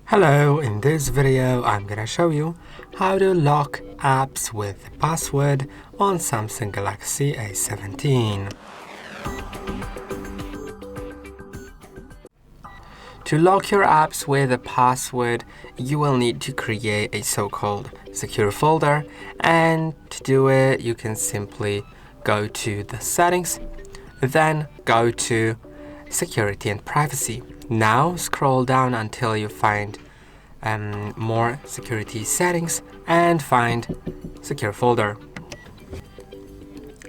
Hello, in this video I'm gonna show you how to lock apps with password on Samsung Galaxy A17. To lock your apps with a password, you will need to create a so-called secure folder, and to do it you can simply go to the settings, then go to security and privacy. Now scroll down until you find more security settings and find secure folder.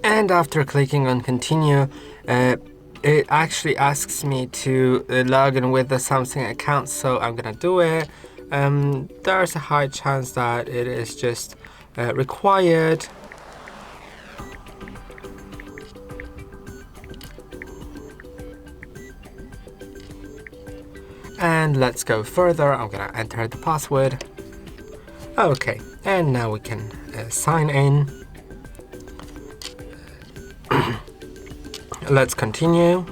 And after clicking on continue, it actually asks me to log in with the Samsung account, so I'm gonna do it. There's a high chance that it is just required. And let's go further. I'm gonna enter the password. Okay, and now we can sign in. Let's continue.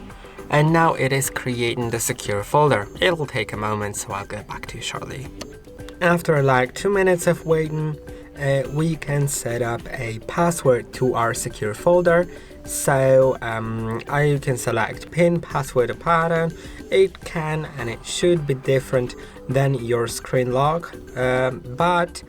And now it is creating the secure folder. It'll take a moment, so I'll get back to you shortly. After like 2 minutes of waiting, we can set up a password to our secure folder. So you can select pin, password, pattern. It can and it should be different than your screen lock, but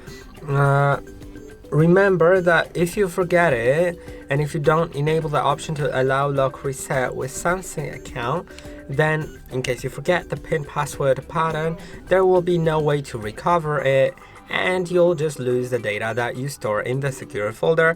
remember that if you forget it and if you don't enable the option to allow lock reset with Samsung account, then in case you forget the pin, password, pattern, there will be no way to recover it and you'll just lose the data that you store in the secure folder.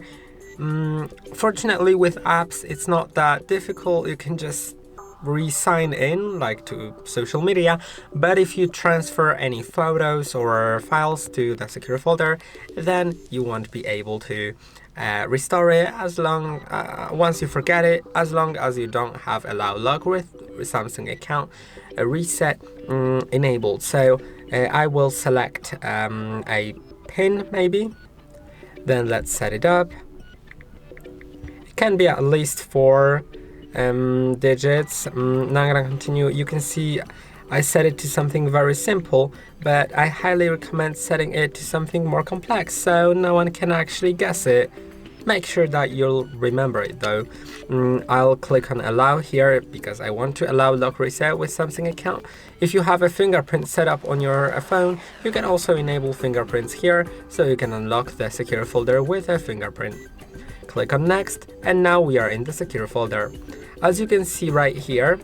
Fortunately with apps it's not that difficult. You can just re-sign in like to social media, but if you transfer any photos or files to the secure folder, then you won't be able to restore it as long once you forget it, as long as you don't have allow lock with Samsung account reset enabled. So I will select a pin maybe, then let's set it up. It can be at least 4 digits. Now I'm gonna continue. You can see I set it to something very simple, but I highly recommend setting it to something more complex so no one can actually guess it. Make sure that you'll remember it though. I'll click on allow here because I want to allow lock reset with Samsung account. If you have a fingerprint set up on your phone, you can also enable fingerprints here so you can unlock the secure folder with a fingerprint. Click on next, and now we are in the secure folder. As you can see right here,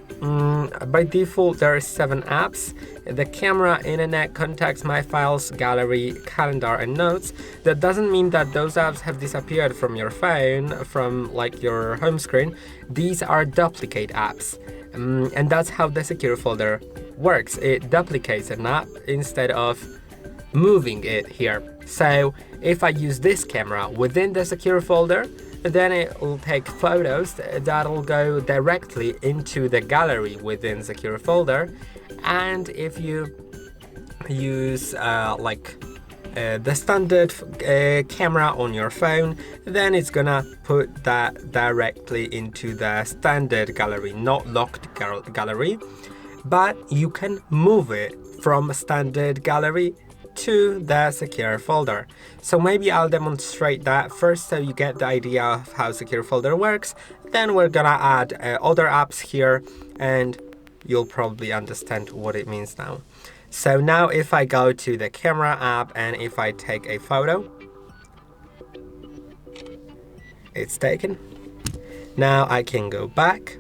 by default there are 7 apps: the camera, internet, contacts, my files, gallery, calendar, and notes. That doesn't mean that those apps have disappeared from your phone, from like your home screen. These are duplicate apps, and that's how the secure folder works. It duplicates an app instead of moving it here. So if I use this camera within the secure folder, then it will take photos that'll go directly into the gallery within secure folder. And if you use the standard camera on your phone, then it's gonna put that directly into the standard gallery, not locked gallery, but you can move it from standard gallery to the secure folder. So maybe I'll demonstrate that first so you get the idea of how secure folder works. Then we're gonna add other apps here and you'll probably understand what it means now. So now if I go to the camera app and if I take a photo, it's taken. Now I can go back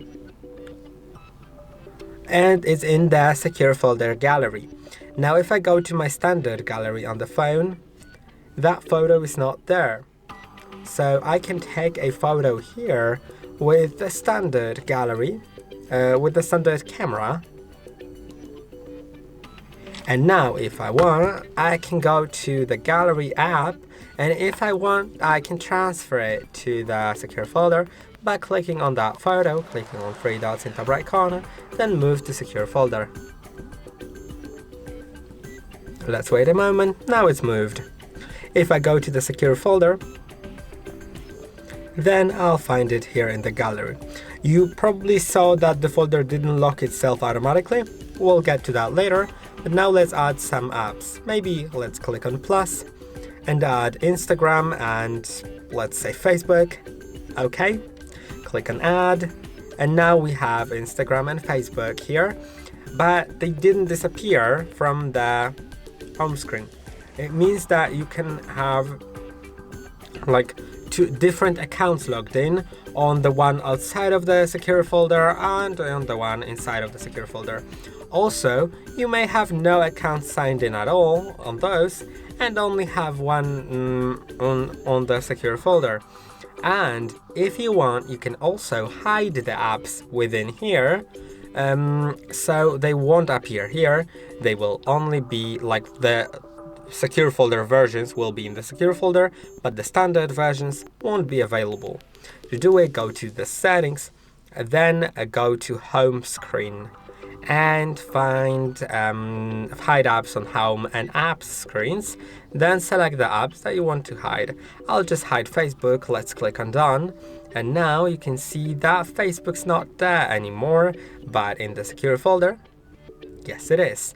and it's in the secure folder gallery. Now if I go to my standard gallery on the phone, that photo is not there. So I can take a photo here with the standard gallery, with the standard camera. And now if I want, I can go to the gallery app, and if I want, I can transfer it to the secure folder by clicking on that photo, clicking on 3 dots in the right corner, then move to secure folder. Let's wait a moment. Now it's moved. If I go to the secure folder, then I'll find it here in the gallery. You probably saw that the folder didn't lock itself automatically. We'll get to that later. But now let's add some apps. Maybe let's click on plus and add Instagram and let's say Facebook. Okay, click on add, and now we have Instagram and Facebook here, but they didn't disappear from the home screen. It means that you can have like two different accounts logged in, on the one outside of the secure folder and on the one inside of the secure folder. Also, you may have no account signed in at all on those and only have one on the secure folder. And if you want, you can also hide the apps within here, so they won't appear here. They will only be like the secure folder versions will be in the secure folder, but the standard versions won't be available. To do it, go to the settings, then go to home screen and find hide apps on home and apps screens. Then select the apps that you want to hide. I'll just hide Facebook. Let's click on done. And now you can see that Facebook's not there anymore, but in the secure folder, yes it is.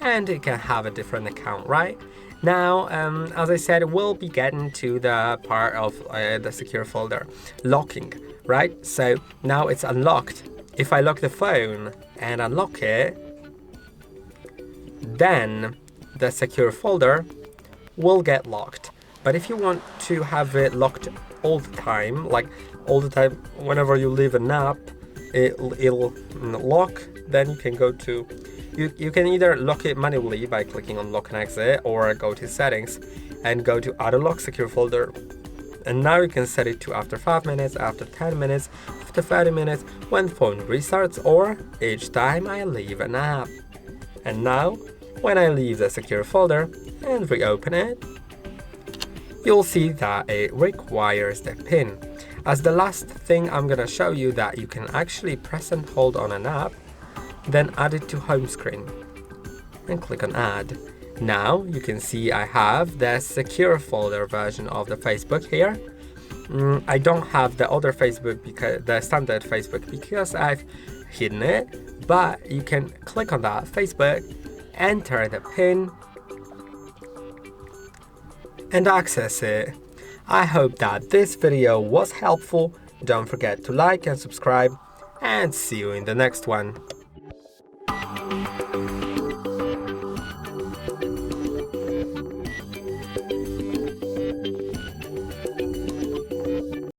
And you can have a different account, right? Now, as I said, we'll be getting to the part of the secure folder locking, right? So now it's unlocked. If I lock the phone and unlock it, then the secure folder will get locked. But if you want to have it locked all the time, like all the time, whenever you leave an app, it'll lock, then you can go to, you can either lock it manually by clicking on lock and exit, or go to settings and go to auto lock secure folder. And now you can set it to after 5 minutes, after 10 minutes, after 30 minutes, when phone restarts, or each time I leave an app. And now, when I leave the secure folder and reopen it, you'll see that it requires the PIN. As the last thing, I'm gonna show you that you can actually press and hold on an app, then add it to home screen and click on add. Now you can see I have the secure folder version of the Facebook here. I don't have the other Facebook, because the standard Facebook, because I've hidden it, but you can click on that Facebook, enter the PIN and access it. I hope that this video was helpful. Don't forget to like and subscribe, and see you in the next one.